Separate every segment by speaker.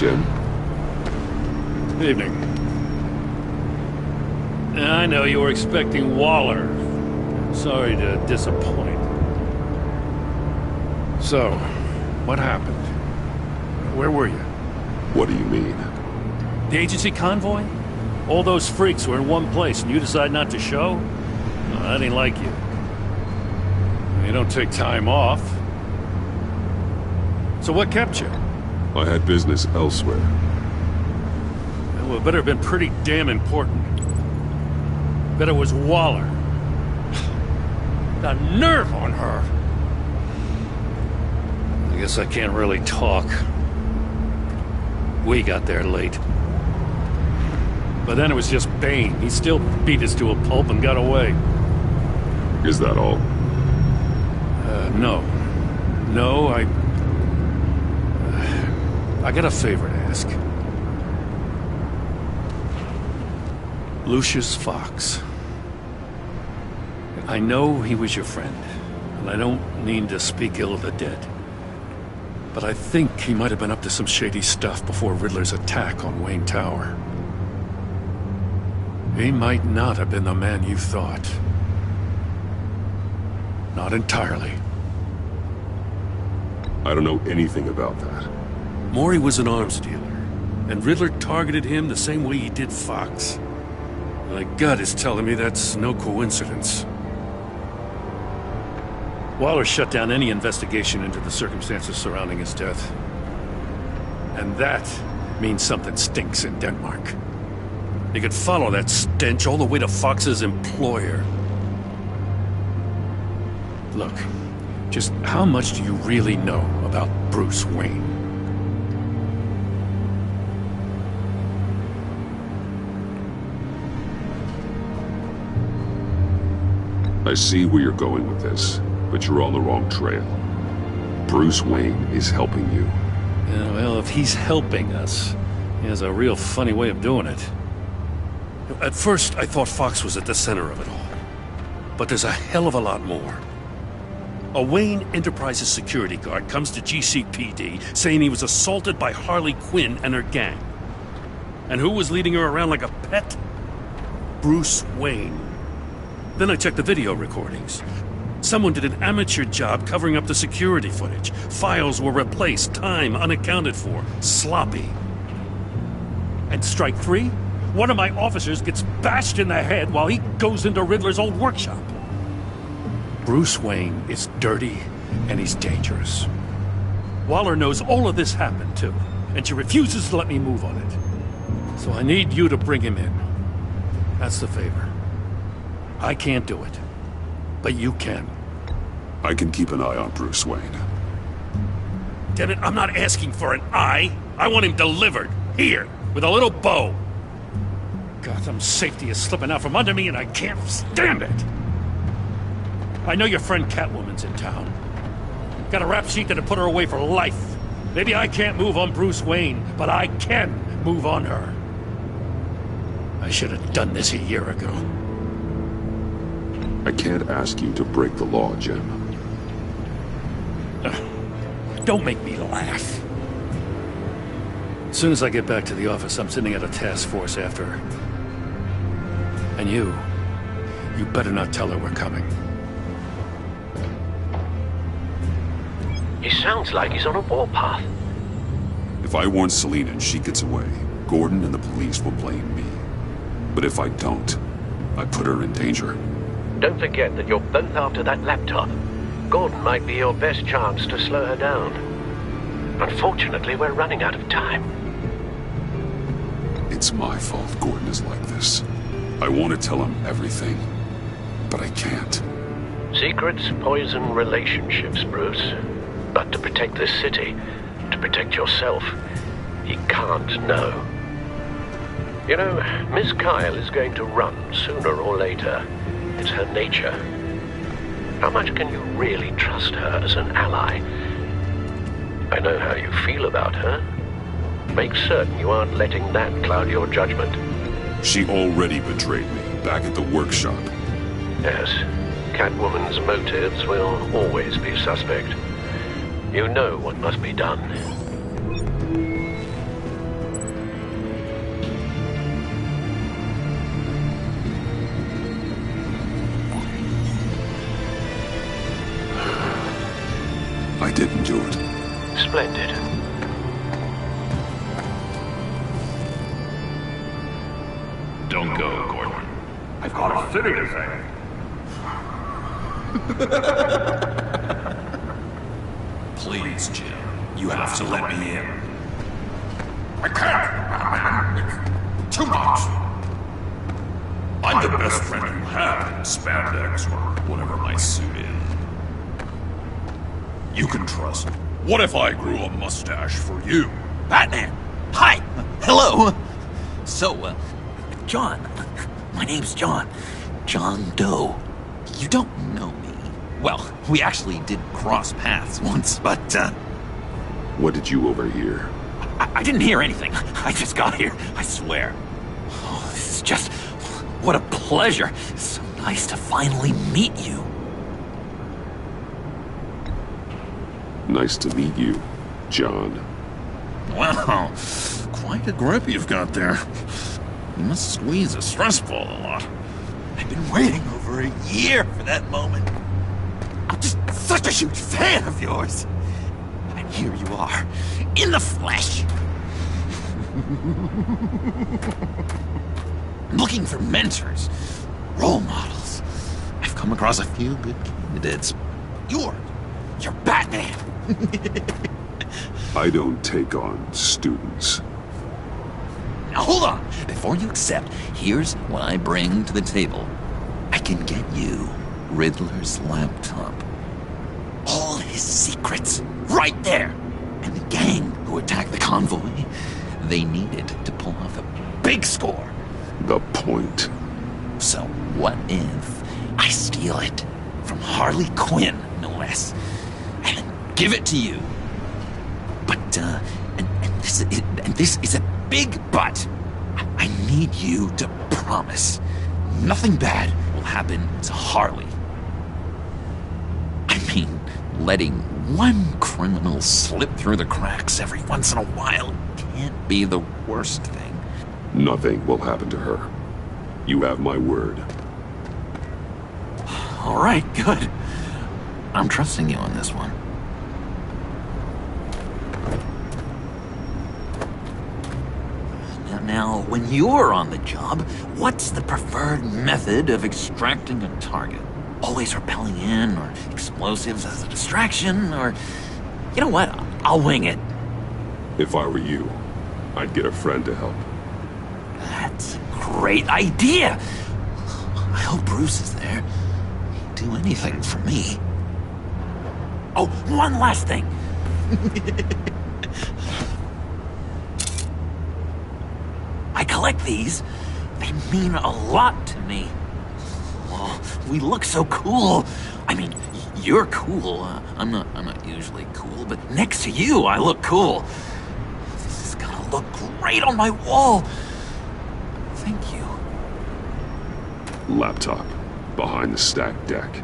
Speaker 1: Jim.
Speaker 2: Evening. I know you were expecting Waller. Sorry to disappoint. So, what happened? Where were you?
Speaker 1: What do you mean?
Speaker 2: The agency convoy? All those freaks were in one place and you decide not to show? No, that ain't like you. You don't take time off. So what kept you?
Speaker 1: I had business elsewhere.
Speaker 2: Well, it better have been pretty damn important. Bet it was Waller. The nerve on her! I guess I can't really talk. We got there late. But then it was just Bane. He still beat us to a pulp and got away.
Speaker 1: Is that all?
Speaker 2: No. No, I got a favor to ask. Lucius Fox. I know he was your friend, and I don't mean to speak ill of the dead. But I think he might have been up to some shady stuff before Riddler's attack on Wayne Tower. He might not have been the man you thought. Not entirely.
Speaker 1: I don't know anything about that.
Speaker 2: Maury was an arms dealer, and Riddler targeted him the same way he did Fox. My gut is telling me that's no coincidence. Waller shut down any investigation into the circumstances surrounding his death. And that means something stinks in Denmark. You could follow that stench all the way to Fox's employer. Look, just how much do you really know about Bruce Wayne?
Speaker 1: I see where you're going with this, but you're on the wrong trail. Bruce Wayne is helping you.
Speaker 2: Yeah, well, if he's helping us, he has a real funny way of doing it. At first, I thought Fox was at the center of it all. But there's a hell of a lot more. A Wayne Enterprises security guard comes to GCPD saying he was assaulted by Harley Quinn and her gang. And who was leading her around like a pet? Bruce Wayne. Then I checked the video recordings. Someone did an amateur job covering up the security footage. Files were replaced, time unaccounted for, sloppy. And strike three? One of my officers gets bashed in the head while he goes into Riddler's old workshop. Bruce Wayne is dirty and he's dangerous. Waller knows all of this happened too, and she refuses to let me move on it. So I need you to bring him in. That's the favor. I can't do it, but you can.
Speaker 1: I can keep an eye on Bruce Wayne.
Speaker 2: Damn it, I'm not asking for an eye. I want him delivered, here, with a little bow. Gotham's safety is slipping out from under me and I can't stand it. I know your friend Catwoman's in town. Got a rap sheet that'll put her away for life. Maybe I can't move on Bruce Wayne, but I can move on her. I should have done this a year ago.
Speaker 1: I can't ask you to break the law, Jim.
Speaker 2: Don't make me laugh. As soon as I get back to the office, I'm sending out a task force after her. And you better not tell her we're coming.
Speaker 3: He sounds like he's on a warpath.
Speaker 1: If I warn Selina and she gets away, Gordon and the police will blame me. But if I don't, I put her in danger.
Speaker 3: Don't forget that you're both after that laptop. Gordon might be your best chance to slow her down. Unfortunately, we're running out of time.
Speaker 1: It's my fault Gordon is like this. I want to tell him everything, but I can't.
Speaker 3: Secrets poison relationships, Bruce. But to protect this city, to protect yourself, he can't know. You know, Miss Kyle is going to run sooner or later. It's her nature. How much can you really trust her as an ally? I know how you feel about her. Make certain you aren't letting that cloud your judgment.
Speaker 1: She already betrayed me back at the workshop.
Speaker 3: Yes, Catwoman's motives will always be suspect. You know what must be done.
Speaker 1: didn't do it.
Speaker 3: Splendid.
Speaker 4: Don't go, Gordon. I've got a city to save.
Speaker 5: Please, Jim. You have to let me in.
Speaker 4: I can't, man. Too much.
Speaker 5: I'm the best friend you have in spandex or whatever my suit is. You can trust me. What if I grew a mustache for you?
Speaker 6: Batman! Hi! Hello! So, John. My name's John. John Doe. You don't know me. Well, we actually did cross paths once, but,
Speaker 1: What did you overhear?
Speaker 6: I didn't hear anything. I just got here, I swear. Oh, this is just... What a pleasure. It's so nice to finally meet you.
Speaker 1: Nice to meet you, John.
Speaker 5: Wow, quite a grip you've got there. You must squeeze a stress ball a lot.
Speaker 6: I've been waiting over a year for that moment. I'm just such a huge fan of yours. And here you are, in the flesh. I'm looking for mentors, role models. I've come across a few good candidates. You're Batman.
Speaker 1: I don't take on students.
Speaker 6: Now hold on. Before you accept, here's what I bring to the table. I can get you Riddler's laptop. All his secrets, right there. And the gang who attacked the convoy, they needed to pull off a big score.
Speaker 1: The point.
Speaker 6: So what if I steal it from Harley Quinn, no less, and then give it to you? But, and this is a big but. I need you to promise nothing bad will happen to Harley. I mean, letting one criminal slip through the cracks every once in a while can't be the worst thing.
Speaker 1: Nothing will happen to her. You have my word.
Speaker 6: All right, good. I'm trusting you on this one. Now, when you're on the job, what's the preferred method of extracting a target? Always rappelling in, or explosives as a distraction, or... You know what? I'll wing it.
Speaker 1: If I were you, I'd get a friend to help.
Speaker 6: That's a great idea! I hope Bruce is there. He'd do anything for me. Oh, one last thing! I collect these. They mean a lot to me. Oh, we look so cool. I mean, you're cool. I'm not usually cool, but next to you, I look cool. This is gonna look great on my wall. Thank you.
Speaker 1: Laptop. Behind the stacked deck.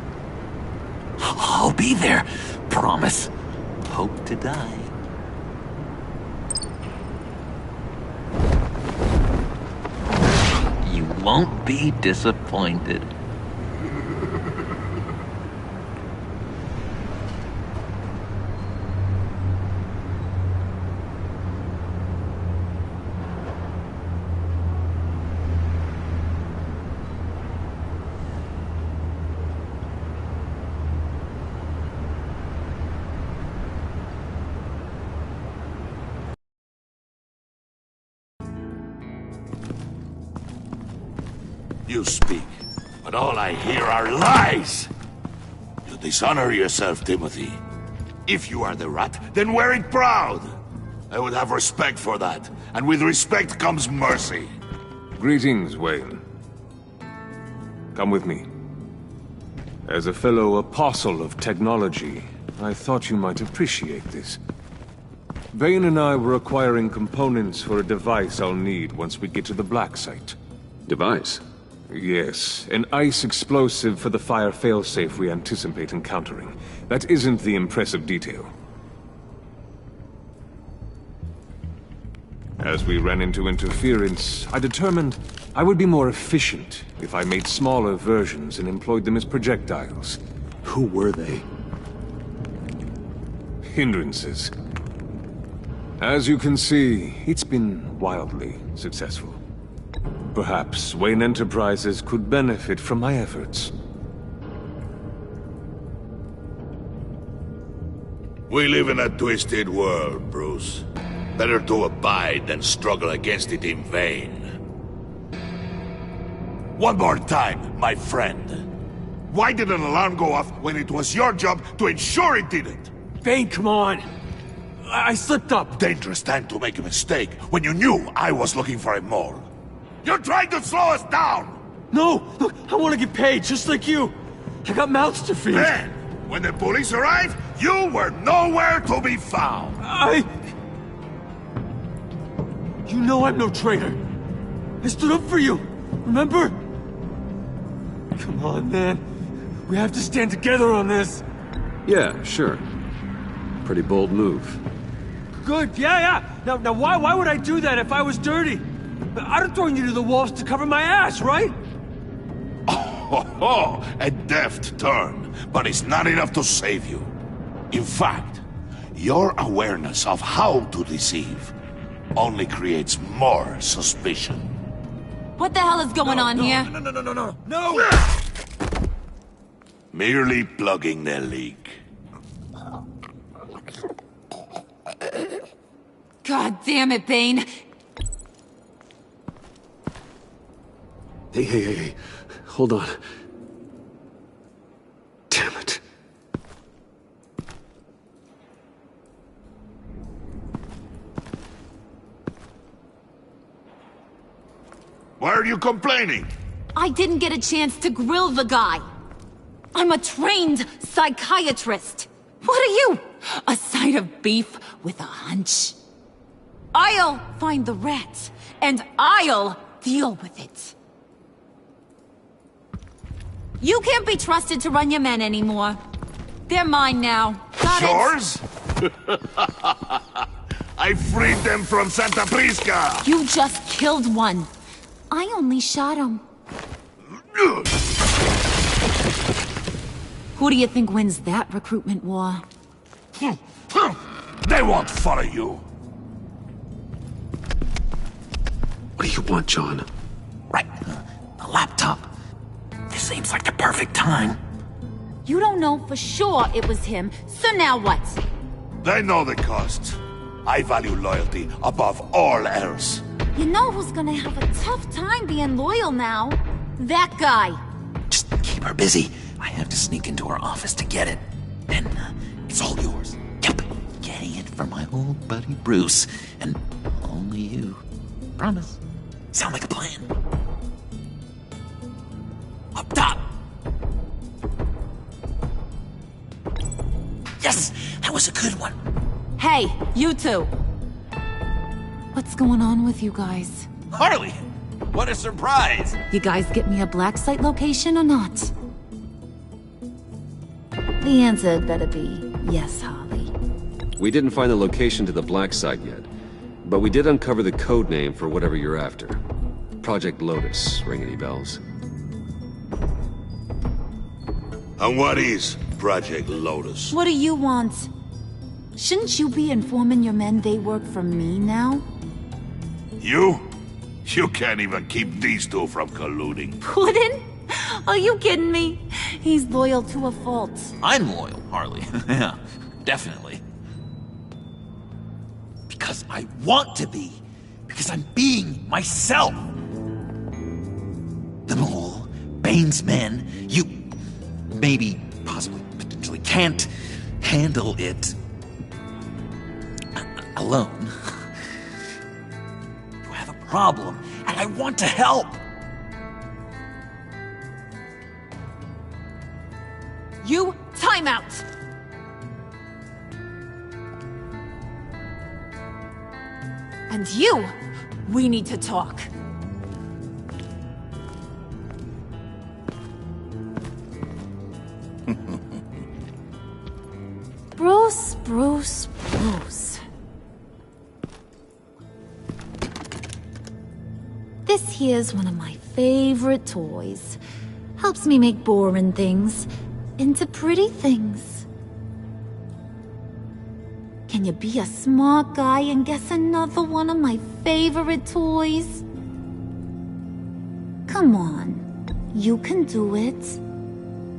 Speaker 6: I'll be there. Promise. Hope to die. You won't be disappointed.
Speaker 4: You speak, but all I hear are lies! You dishonor yourself, Timothy. If you are the rat, then wear it proud! I would have respect for that, and with respect comes mercy.
Speaker 7: Greetings, Wayne. Come with me. As a fellow apostle of technology, I thought you might appreciate this. Vane and I were acquiring components for a device I'll need once we get to the Black Site.
Speaker 1: Device?
Speaker 7: Yes, an ice explosive for the fire failsafe we anticipate encountering. That isn't the impressive detail. As we ran into interference, I determined I would be more efficient if I made smaller versions and employed them as projectiles.
Speaker 1: Who were they?
Speaker 7: hindrances. As you can see, it's been wildly successful. Perhaps Wayne Enterprises could benefit from my efforts.
Speaker 4: We live in a twisted world, Bruce. Better to abide than struggle against it in vain. One more time, my friend. Why did an alarm go off when it was your job to ensure it didn't?
Speaker 8: Bane, come on! I slipped up!
Speaker 4: Dangerous time to make a mistake when you knew I was looking for a mole. You're trying to slow us down!
Speaker 8: No! Look, I want to get paid, just like you! I got mouths to feed!
Speaker 4: Then, when the police arrived, you were nowhere to be found!
Speaker 8: You know I'm no traitor! I stood up for you, remember? Come on, man. We have to stand together on this!
Speaker 9: Yeah, sure. Pretty bold move.
Speaker 8: Good, yeah. Now why would I do that if I was dirty? I'd have thrown you to the wolves to cover my ass, right?
Speaker 4: Oh, a deft turn, but it's not enough to save you. In fact, your awareness of how to deceive only creates more suspicion.
Speaker 10: What the hell is going on here?
Speaker 8: No!
Speaker 4: Merely plugging the leak.
Speaker 10: God damn it, Bane.
Speaker 9: Hey. Hold on. Damn it.
Speaker 4: Why are you complaining?
Speaker 10: I didn't get a chance to grill the guy. I'm a trained psychiatrist. What are you? A side of beef with a hunch? I'll find the rat, and I'll deal with it. You can't be trusted to run your men anymore. They're mine now. Got
Speaker 4: Yours? I freed them from Santa Prisca!
Speaker 10: You just killed one. I only shot him. Who do you think wins that recruitment war?
Speaker 4: They won't follow you.
Speaker 9: What do you want, John?
Speaker 6: Right, the laptop. This seems like the perfect time.
Speaker 10: You don't know for sure it was him, so now what?
Speaker 4: They know the cost. I value loyalty above all else.
Speaker 10: You know who's gonna have a tough time being loyal now? That guy.
Speaker 6: Just keep her busy. I have to sneak into her office to get it. And it's all yours. Yep, getting it for my old buddy Bruce. And only you. Promise. Sound like a plan? Up top! Yes! That was a good one!
Speaker 10: Hey, you two. What's going on with you guys?
Speaker 6: Harley! What a surprise!
Speaker 10: You guys get me a black site location or not? The answer had better be yes, Harley.
Speaker 9: We didn't find the location to the black site yet, but we did uncover the code name for whatever you're after. Project Lotus. Ring any bells?
Speaker 4: And what is Project Lotus?
Speaker 10: What do you want? Shouldn't you be informing your men they work for me now?
Speaker 4: You? You can't even keep these two from colluding.
Speaker 10: Puddin'? Are you kidding me? He's loyal to a fault.
Speaker 6: I'm loyal, Harley. Yeah, definitely. Because I want to be. Because I'm being myself. The Mole, Bane's men, you maybe, possibly, potentially can't handle it alone. You have a problem, and I want to help.
Speaker 10: You, time out! And you, we need to talk. Bruce. This here's one of my favorite toys. Helps me make boring things into pretty things. Can you be a smart guy and guess another one of my favorite toys? Come on. You can do it.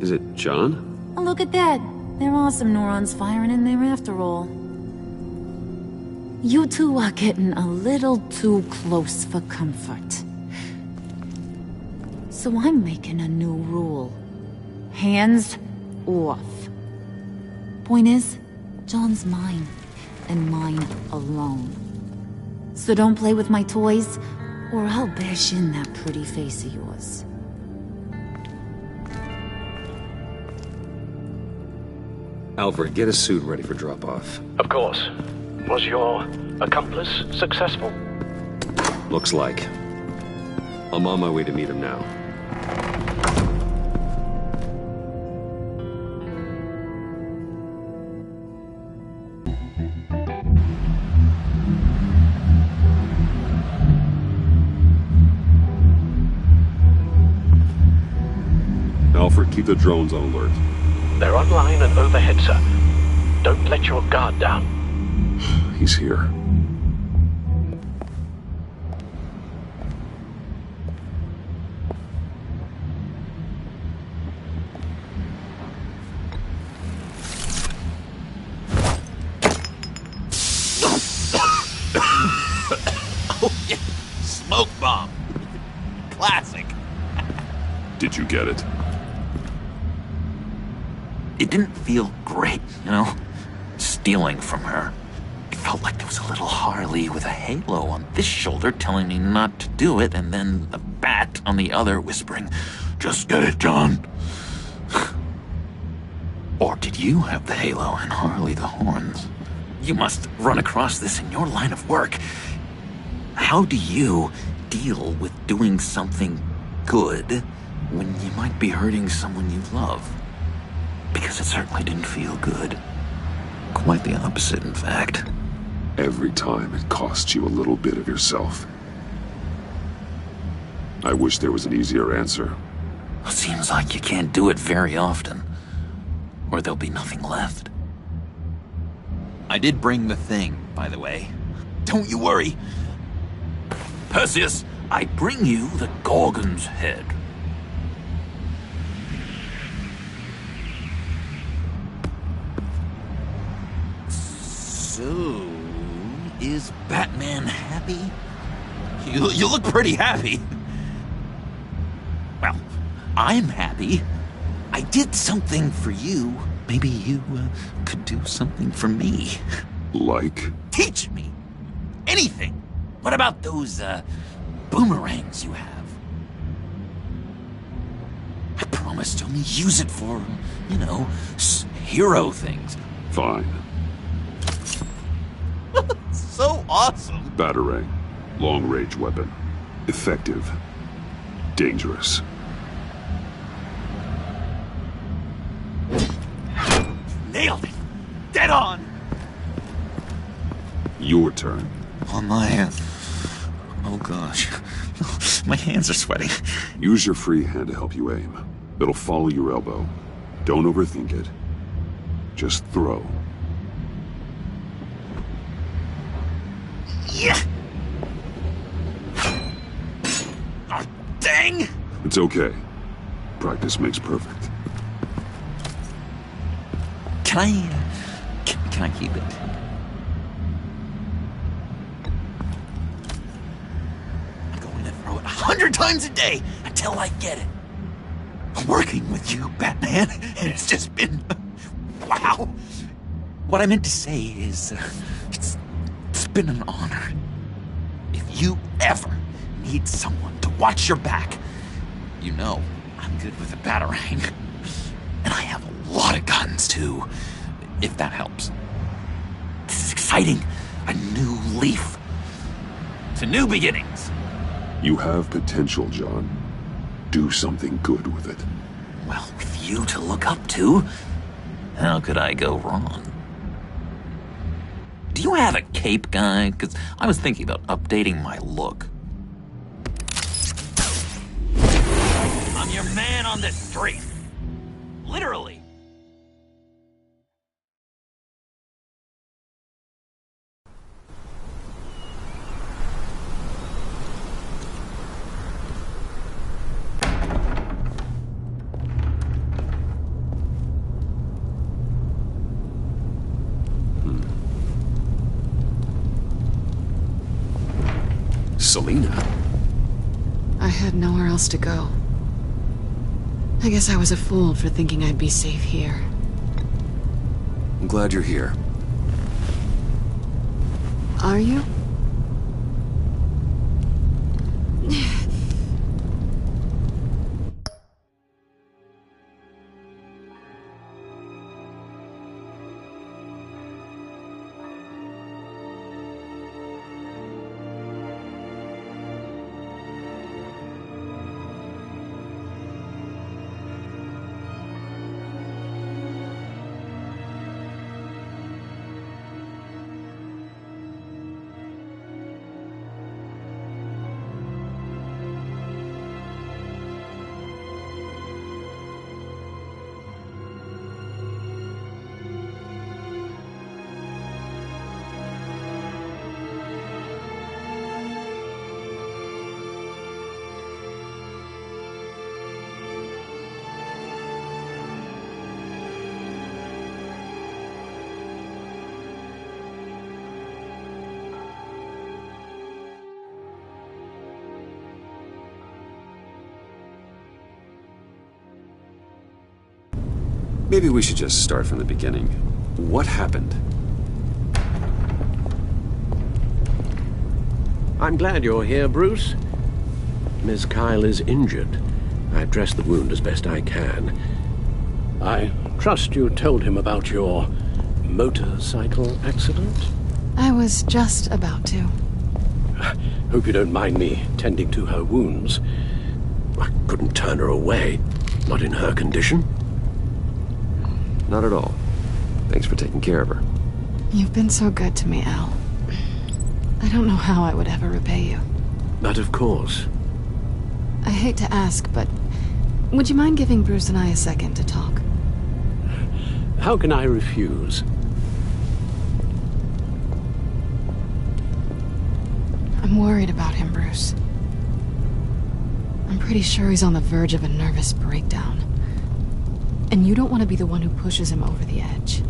Speaker 9: Is it John?
Speaker 10: Oh, look at that. There are some neurons firing in there after all. You two are getting a little too close for comfort. So I'm making a new rule. Hands off. Point is, John's mine, and mine alone. So don't play with my toys, or I'll bash in that pretty face of yours.
Speaker 9: Alfred, get a suit ready for drop-off.
Speaker 3: Of course. Was your accomplice successful?
Speaker 9: Looks like. I'm on my way to meet him now.
Speaker 1: Alfred, keep the drones on alert.
Speaker 3: They're online and overhead, sir. Don't let your guard down.
Speaker 1: He's here.
Speaker 6: Oh, yeah. Smoke bomb. Classic.
Speaker 1: Did you get it?
Speaker 6: It didn't feel great, you know? Stealing from her. It felt like there was a little Harley with a halo on this shoulder telling me not to do it, and then the bat on the other whispering, "Just get it, John." Or did you have the halo and Harley the horns? You must run across this in your line of work. How do you deal with doing something good when you might be hurting someone you love? Because it certainly didn't feel good. Quite the opposite, in fact.
Speaker 1: Every time it costs you a little bit of yourself. I wish there was an easier answer.
Speaker 6: Seems like you can't do it very often, or there'll be nothing left. I did bring the thing, by the way. Don't you worry. Perseus, I bring you the Gorgon's head. So, is Batman happy? You look pretty happy. Well, I'm happy. I did something for you. Maybe you could do something for me.
Speaker 1: Like?
Speaker 6: Teach me. Anything. What about those boomerangs you have? I promise to only use it for, you know, hero things.
Speaker 1: Fine.
Speaker 6: So awesome.
Speaker 1: Batarang. Long-range weapon. Effective. Dangerous.
Speaker 6: Nailed it. Dead on.
Speaker 1: Your turn.
Speaker 6: On my... oh gosh. My hands are sweating.
Speaker 1: Use your free hand to help you aim. It'll follow your elbow. Don't overthink it. Just throw.
Speaker 6: Yeah. Oh, dang!
Speaker 1: It's okay. Practice makes perfect.
Speaker 6: Can I keep it? I'm going to throw it 100 times a day until I get it. I'm working with you, Batman, and it's just been... wow. What I meant to say is, it's been an honor. If you ever need someone to watch your back, you know I'm good with a batarang. And I have a lot of guns, too, if that helps. This is exciting. A new leaf. To new beginnings.
Speaker 1: You have potential, John. Do something good with it.
Speaker 6: Well, with you to look up to, how could I go wrong? Do you have a cape, guy? Because I was thinking about updating my look. I'm your man on the street. Literally.
Speaker 9: Selina?
Speaker 11: I had nowhere else to go. I guess I was a fool for thinking I'd be safe here.
Speaker 9: I'm glad you're here.
Speaker 11: Are you?
Speaker 9: Maybe we should just start from the beginning. What happened?
Speaker 12: I'm glad you're here, Bruce. Miss Kyle is injured. I've dressed the wound as best I can. I trust you told him about your motorcycle accident?
Speaker 11: I was just about to.
Speaker 12: Hope you don't mind me tending to her wounds. I couldn't turn her away, not in her condition.
Speaker 9: Not at all. Thanks for taking care of her.
Speaker 11: You've been so good to me, Al. I don't know how I would ever repay you.
Speaker 12: But of course.
Speaker 11: I hate to ask, but would you mind giving Bruce and I a second to talk?
Speaker 12: How can I refuse?
Speaker 11: I'm worried about him, Bruce. I'm pretty sure he's on the verge of a nervous breakdown. And you don't want to be the one who pushes him over the edge.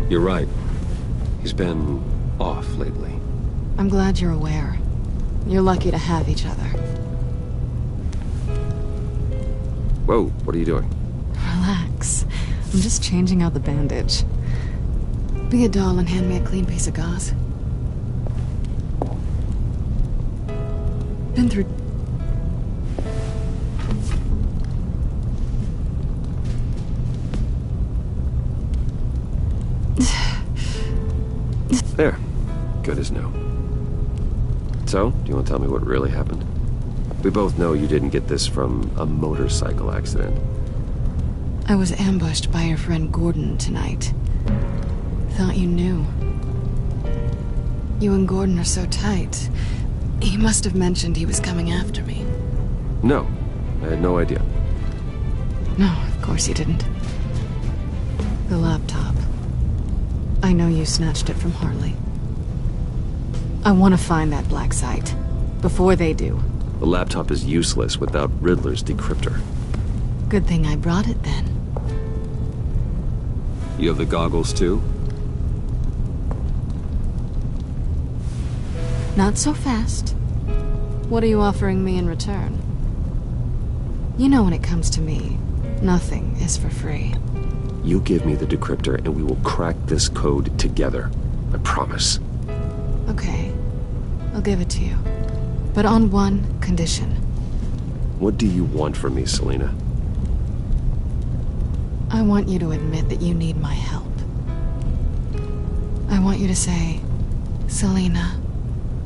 Speaker 9: You're right. He's been off lately.
Speaker 11: I'm glad you're aware. You're lucky to have each other.
Speaker 9: Whoa, what are you doing?
Speaker 11: Relax. I'm just changing out the bandage. Be a doll and hand me a clean piece of gauze. Been through...
Speaker 9: There. Good as new. So, do you want to tell me what really happened? We both know you didn't get this from a motorcycle accident.
Speaker 11: I was ambushed by your friend Gordon tonight. Thought you knew. You and Gordon are so tight. He must have mentioned he was coming after me.
Speaker 9: No, I had no idea.
Speaker 11: No, of course you didn't. The laptop. I know you snatched it from Harley. I want to find that black site. Before they do.
Speaker 9: The laptop is useless without Riddler's decryptor.
Speaker 11: Good thing I brought it then.
Speaker 9: You have the goggles too?
Speaker 11: Not so fast. What are you offering me in return? You know when it comes to me, nothing is for free.
Speaker 9: You give me the decryptor and we will crack this code together. I promise.
Speaker 11: Okay. I'll give it to you. But on one condition.
Speaker 9: What do you want from me, Selina?
Speaker 11: I want you to admit that you need my help. I want you to say, Selina,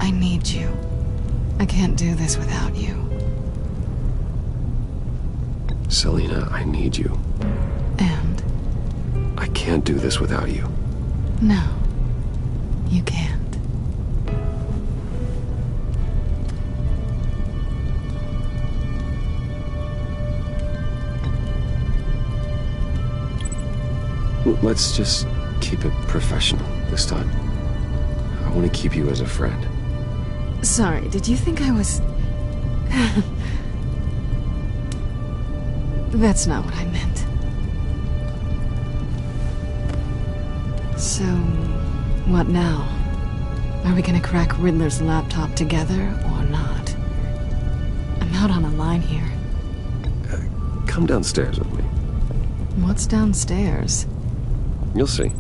Speaker 11: I need you. I can't do this without you.
Speaker 9: Selina, I need you.
Speaker 11: And?
Speaker 9: I can't do this without you.
Speaker 11: No, you can't.
Speaker 9: Let's just keep it professional this time. I want to keep you as a friend.
Speaker 11: Sorry, did you think I was... That's not what I meant. So, what now? Are we gonna crack Riddler's laptop together or not? I'm out on a line here.
Speaker 9: Come downstairs with me.
Speaker 11: What's downstairs?
Speaker 9: You'll see.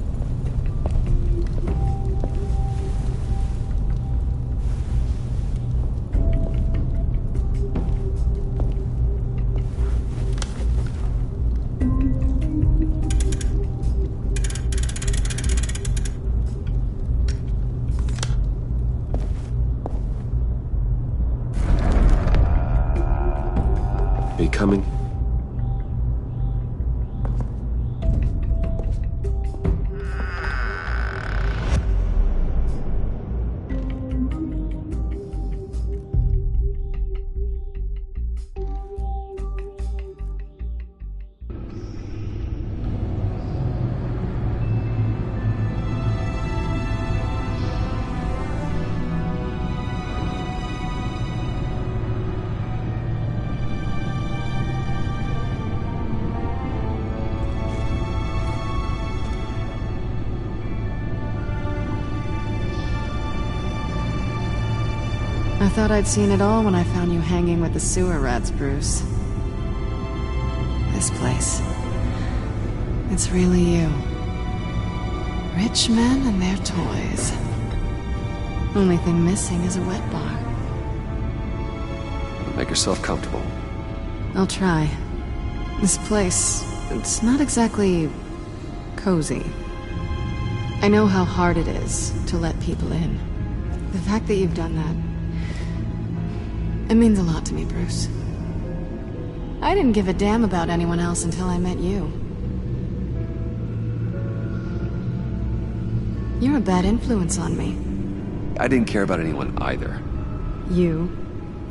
Speaker 9: Are you coming?
Speaker 11: I thought I'd seen it all when I found you hanging with the sewer rats, Bruce. This place. It's really you. Rich men and their toys. Only thing missing is a wet bar.
Speaker 9: Make yourself comfortable.
Speaker 11: I'll try. This place, it's not exactly cozy. I know how hard it is to let people in. The fact that you've done that, it means a lot to me, Bruce. I didn't give a damn about anyone else until I met you. You're a bad influence on me.
Speaker 9: I didn't care about anyone either.
Speaker 11: You?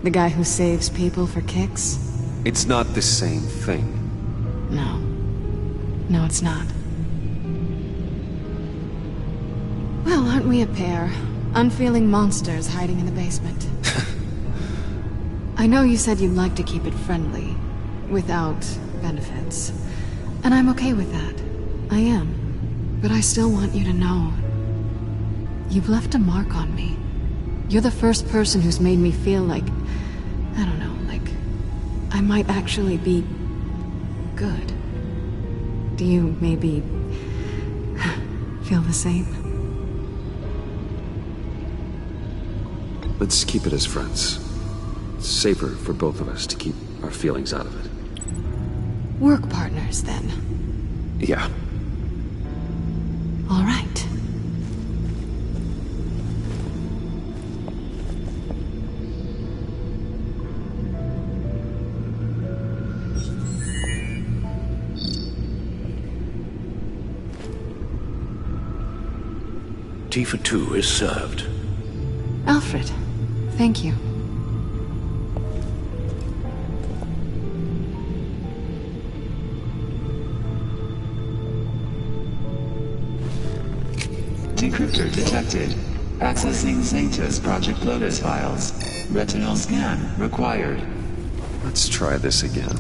Speaker 11: The guy who saves people for kicks?
Speaker 9: It's not the same thing.
Speaker 11: No. No, it's not. Well, aren't we a pair? Unfeeling monsters hiding in the basement. I know you said you'd like to keep it friendly, without benefits. And I'm okay with that. I am. But I still want you to know. You've left a mark on me. You're the first person who's made me feel like, I don't know, like I might actually be good. Do you maybe feel the same?
Speaker 9: Let's keep it as friends. It's safer for both of us to keep our feelings out of it.
Speaker 11: Work partners, then.
Speaker 9: Yeah.
Speaker 11: All right.
Speaker 12: Tea for two is served.
Speaker 11: Alfred, thank you.
Speaker 13: Decryptor detected. Accessing Zeta's Project Lotus files. Retinal scan required.
Speaker 9: Let's try this again.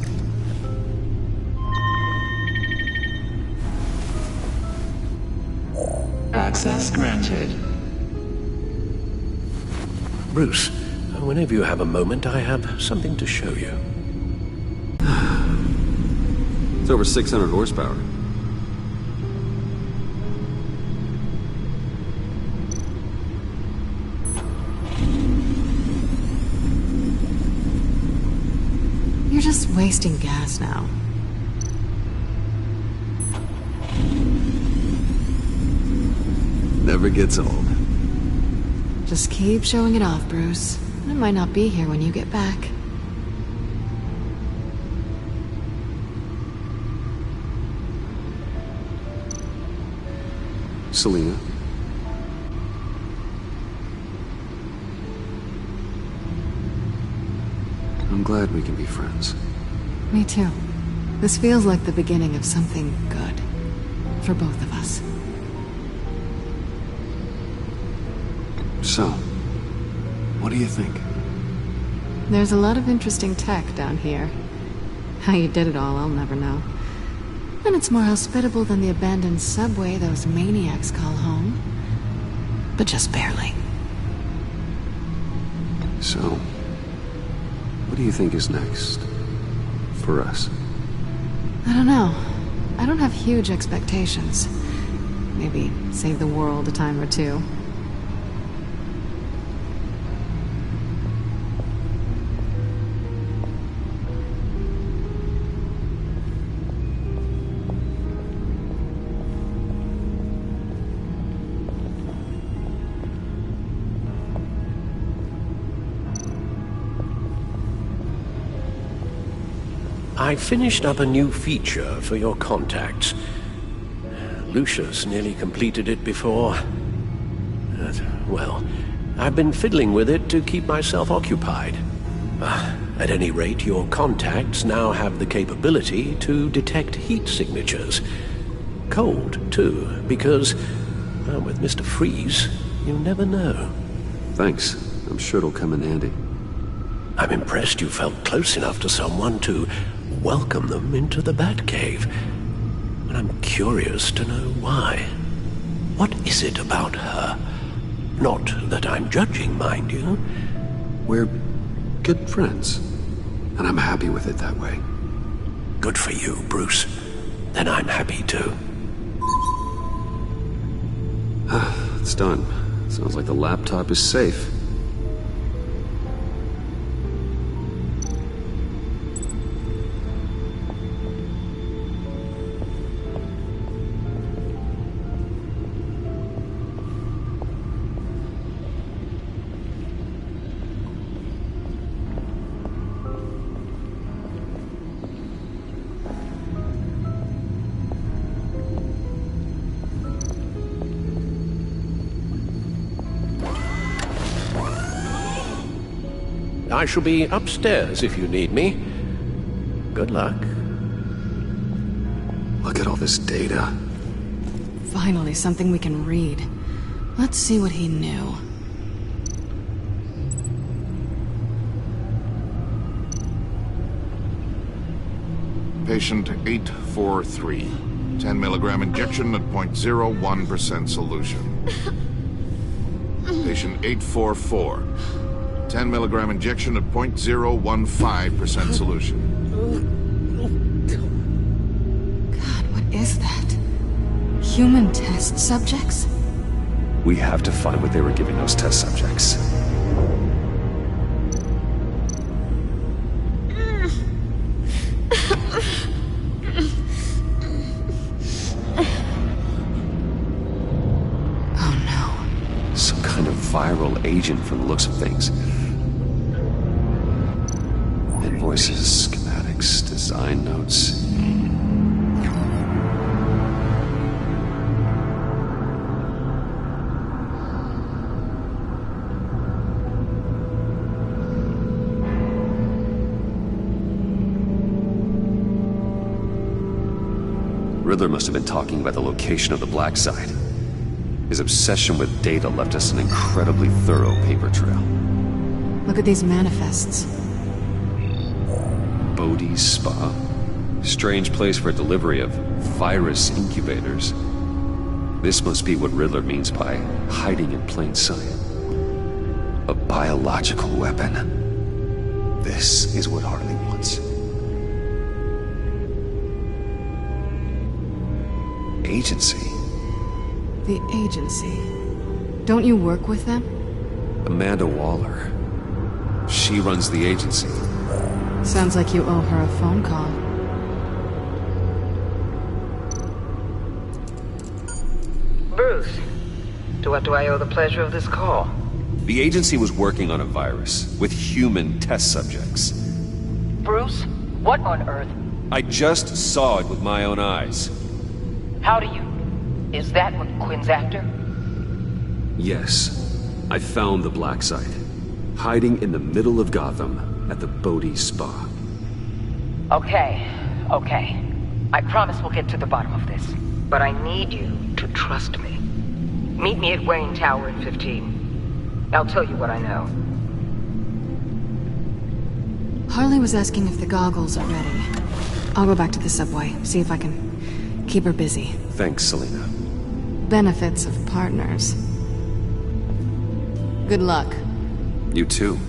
Speaker 13: Access granted.
Speaker 12: Bruce, whenever you have a moment, I have something to show you.
Speaker 9: It's over 600 horsepower.
Speaker 11: You're just wasting gas now.
Speaker 9: Never gets old.
Speaker 11: Just keep showing it off, Bruce. I might not be here when you get back.
Speaker 9: Selina. I'm glad we can be friends.
Speaker 11: Me too. This feels like the beginning of something good. For both of us.
Speaker 9: So, what do you think?
Speaker 11: There's a lot of interesting tech down here. How you did it all, I'll never know. And it's more hospitable than the abandoned subway those maniacs call home. But just barely.
Speaker 9: So, what do you think is next? For us?
Speaker 11: I don't know. I don't have huge expectations. Maybe save the world a time or two.
Speaker 12: I finished up a new feature for your contacts. Lucius nearly completed it before. Well, I've been fiddling with it to keep myself occupied. At any rate, your contacts now have the capability to detect heat signatures. Cold, too, because, well, with Mr. Freeze, you never know.
Speaker 9: Thanks. I'm sure it'll come in handy.
Speaker 12: I'm impressed you felt close enough to someone to welcome them into the Batcave. And I'm curious to know why. What is it about her? Not that I'm judging, mind you.
Speaker 9: We're good friends, and I'm happy with it that way.
Speaker 12: Good for you, Bruce. Then I'm happy too.
Speaker 9: It's done. Sounds like the laptop is safe.
Speaker 12: I shall be upstairs if you need me. Good luck.
Speaker 9: Look at all this data.
Speaker 11: Finally, something we can read. Let's see what he knew.
Speaker 14: Patient 843. 10 milligram injection at 0.01% solution. Patient 844. 10 milligram injection at 0.015% solution.
Speaker 11: God, what is that? Human test subjects?
Speaker 9: We have to find what they were giving those test subjects.
Speaker 11: Oh no.
Speaker 9: Some kind of viral agent from the looks of things. Invoices, schematics, design notes. Riddler must have been talking about the location of the black site. His obsession with data left us an incredibly thorough paper trail.
Speaker 11: Look at these manifests.
Speaker 9: Bodhi's Spa? Strange place for delivery of virus incubators. This must be what Riddler means by hiding in plain sight. A biological weapon. This is what Harley wants. Agency?
Speaker 11: The agency. Don't you work with them?
Speaker 9: Amanda Waller. She runs the agency.
Speaker 11: Sounds like you owe her a phone call.
Speaker 15: Bruce, to what do I owe the pleasure of this call?
Speaker 9: The agency was working on a virus with human test subjects.
Speaker 15: Bruce, what on earth?
Speaker 9: I just saw it with my own eyes.
Speaker 15: How do you... Is that what Quinn's after?
Speaker 9: Yes. I found the black site. Hiding in the middle of Gotham at the Bodhi Spa.
Speaker 15: Okay. I promise we'll get to the bottom of this. But I need you to trust me. Meet me at Wayne Tower at 15. I'll tell you what I know.
Speaker 11: Harley was asking if the goggles are ready. I'll go back to the subway, see if I can keep her busy.
Speaker 9: Thanks, Selena.
Speaker 11: Benefits of partners. Good luck.
Speaker 9: You too.